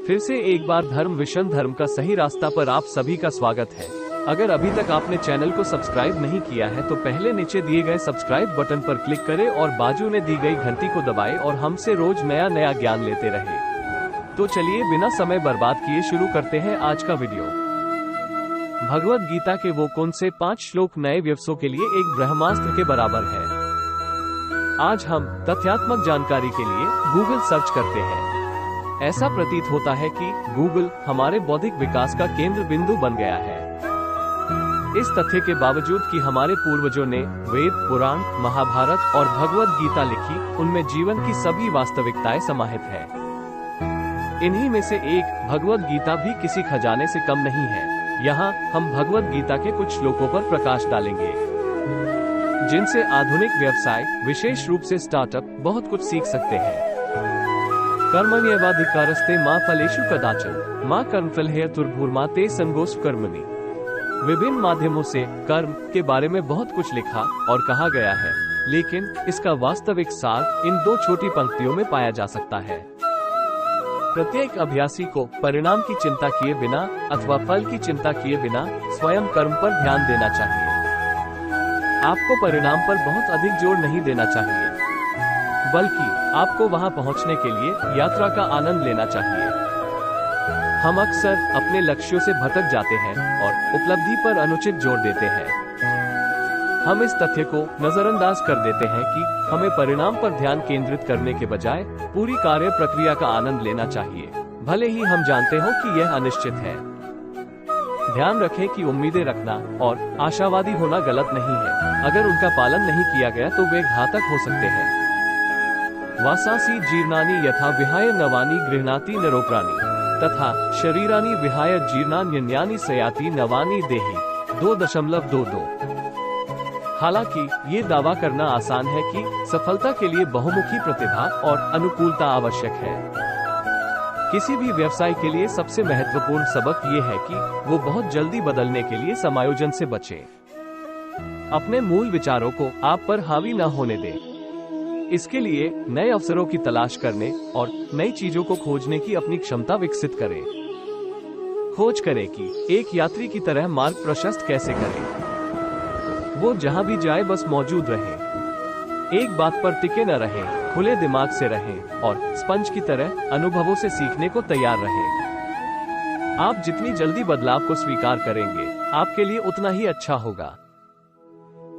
फिर से एक बार धर्म विशन धर्म का सही रास्ता पर आप सभी का स्वागत है। अगर अभी तक आपने चैनल को सब्सक्राइब नहीं किया है तो पहले नीचे दिए गए सब्सक्राइब बटन पर क्लिक करें और बाजू में दी गई घंटी को दबाएं और हमसे रोज नया ज्ञान लेते रहे। तो चलिए बिना समय बर्बाद किए शुरू करते हैं आज का वीडियो। भगवद गीता के वो कौन से 5 श्लोक नए व्यवसायों के लिए एक ब्रह्मास्त्र के बराबर है। आज हम तथ्यात्मक जानकारी के लिए गूगल सर्च करते हैं। ऐसा प्रतीत होता है कि गूगल हमारे बौद्धिक विकास का केंद्र बिंदु बन गया है। इस तथ्य के बावजूद कि हमारे पूर्वजों ने वेद, पुराण, महाभारत और भगवद गीता लिखी, उनमें जीवन की सभी वास्तविकताएं समाहित है। इन्हीं में से एक भगवद गीता भी किसी खजाने से कम नहीं है। यहाँ हम भगवद गीता के कुछ श्लोकों पर प्रकाश डालेंगे, जिनसे आधुनिक व्यवसाय, विशेष रूप से स्टार्टअप, बहुत कुछ सीख सकते हैं। कर्मण्येवाधिकारस्ते मा फलेषु कदाचन मा कर्मफल हेतुर्भुर्मा ते संगोऽस्व कर्मणि। विभिन्न माध्यमों से कर्म के बारे में बहुत कुछ लिखा और कहा गया है, लेकिन इसका वास्तविक सार इन 2 छोटी पंक्तियों में पाया जा सकता है। प्रत्येक अभ्यासी को परिणाम की चिंता किए बिना अथवा फल की चिंता किए बिना स्वयं कर्म पर ध्यान देना चाहिए। आपको परिणाम पर बहुत अधिक जोर नहीं देना चाहिए, बल्कि आपको वहां पहुंचने के लिए यात्रा का आनंद लेना चाहिए। हम अक्सर अपने लक्ष्यों से भटक जाते हैं और उपलब्धि पर अनुचित जोर देते हैं। हम इस तथ्य को नजरअंदाज कर देते हैं कि हमें परिणाम पर ध्यान केंद्रित करने के बजाय पूरी कार्य प्रक्रिया का आनंद लेना चाहिए, भले ही हम जानते हो कि यह अनिश्चित है। ध्यान रखें कि उम्मीदें रखना और आशावादी होना गलत नहीं है। अगर उनका पालन नहीं किया गया तो वे घातक हो सकते हैं। वासासी जीर्णानि यथा विहाय नवानि गृह्णाति नरोप्राणि तथा शरीरानि विहाय जीर्णान्यन्यानि सयाति नवानि देहि 2.22। हालांकि ये दावा करना आसान है कि सफलता के लिए बहुमुखी प्रतिभा और अनुकूलता आवश्यक है। किसी भी व्यवसाय के लिए सबसे महत्वपूर्ण सबक ये है कि वो बहुत जल्दी बदलने के लिए समायोजन से बचे। अपने मूल विचारों को आप पर हावी न होने दें। इसके लिए नए अवसरों की तलाश करने और नई चीजों को खोजने की अपनी क्षमता विकसित करें। खोज करें कि एक यात्री की तरह मार्ग प्रशस्त कैसे करें। वो जहां भी जाए बस मौजूद रहें। एक बात पर टिके न रहें, खुले दिमाग से रहें और स्पंज की तरह अनुभवों से सीखने को तैयार रहें। आप जितनी जल्दी बदलाव को स्वीकार करेंगे, आपके लिए उतना ही अच्छा होगा।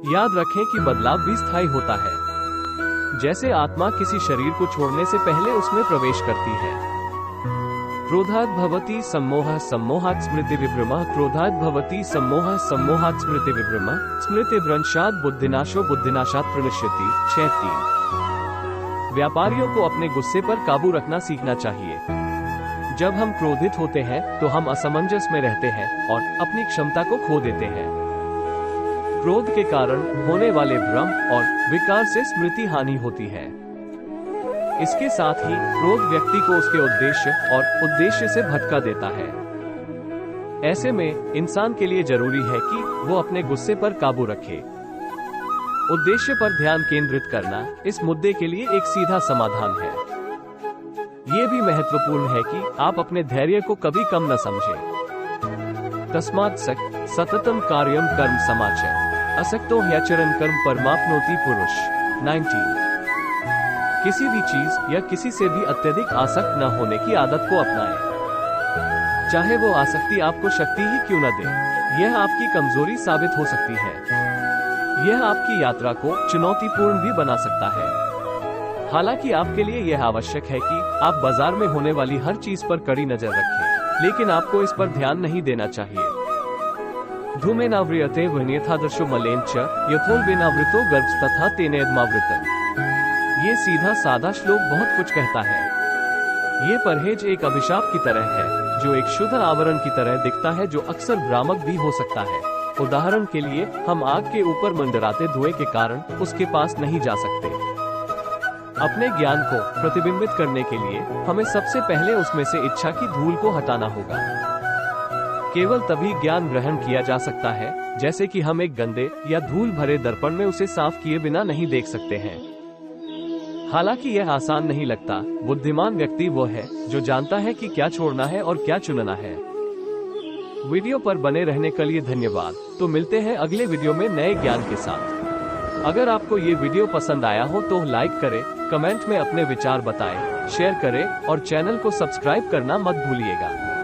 याद रखें कि बदलाव भी स्थायी होता है। जैसे आत्मा किसी शरीर को छोड़ने से पहले उसमें प्रवेश करती है। क्रोधात् भवति सम्मोहः सम्मोहात् स्मृति विभ्रमः क्रोधात् भवति सम्मोहः सम्मोहात् स्मृति विभ्रमः स्मृतिभ्रंशात् बुद्धिनाशो बुद्धिनाशात् प्रणश्यति 6:3। व्यापारियों को अपने गुस्से पर काबू रखना सीखना चाहिए। जब हम क्रोधित होते हैं तो हम असमंजस में रहते हैं और अपनी क्षमता को खो देते हैं। क्रोध के कारण होने वाले भ्रम और विकार से स्मृति हानि होती है। इसके साथ ही क्रोध व्यक्ति को उसके उद्देश्य और उद्देश्य से भटका देता है। ऐसे में इंसान के लिए जरूरी है कि वो अपने गुस्से पर काबू रखे। उद्देश्य पर ध्यान केंद्रित करना इस मुद्दे के लिए एक सीधा समाधान है। ये भी महत्वपूर्ण है कि आप अपने धैर्य को कभी कम न समझें। तस्मात् सततम कार्यम कर्म समाचर असक्तो ह्याचरण कर्म परमाप्नोति पुरुष 19। किसी भी चीज या किसी से भी अत्यधिक आसक्त न होने की आदत को अपनाएं। चाहे वो आसक्ति आपको शक्ति ही क्यों न दे, यह आपकी कमजोरी साबित हो सकती है। यह आपकी यात्रा को चुनौतीपूर्ण भी बना सकता है। हालांकि आपके लिए यह आवश्यक है कि आप बाजार में होने वाली हर चीज पर कड़ी नजर रखें, लेकिन आपको इस पर ध्यान नहीं देना चाहिए। धूमेनाव्रियते वन्यथादर्शो मलेन च यथोल्बेनावृतो गर्भस्तथा तेनेदमावृतम्। ये सीधा सादा श्लोक बहुत कुछ कहता है। ये परहेज एक अभिशाप की तरह है, जो एक शुद्ध आवरण की तरह दिखता है, जो अक्सर भ्रामक भी हो सकता है। उदाहरण के लिए, हम आग के ऊपर मंडराते धुएं के कारण उसके पास नहीं जा सकते। अपने ज्ञान को प्रतिबिंबित करने के लिए हमें सबसे पहले उसमें से इच्छा की धूल को हटाना होगा। केवल तभी ज्ञान ग्रहण किया जा सकता है जैसे कि हम एक गंदे या धूल भरे दर्पण में उसे साफ किए बिना नहीं देख सकते हैं। हालांकि यह आसान नहीं लगता। बुद्धिमान व्यक्ति वो है जो जानता है कि क्या छोड़ना है और क्या चुनना है। वीडियो पर बने रहने के लिए धन्यवाद। तो मिलते हैं अगले वीडियो में नए ज्ञान के साथ। अगर आपको ये वीडियो पसंद आया हो तो लाइक करें, कमेंट में अपने विचार बताएं, शेयर करें और चैनल को सब्सक्राइब करना मत भूलिएगा।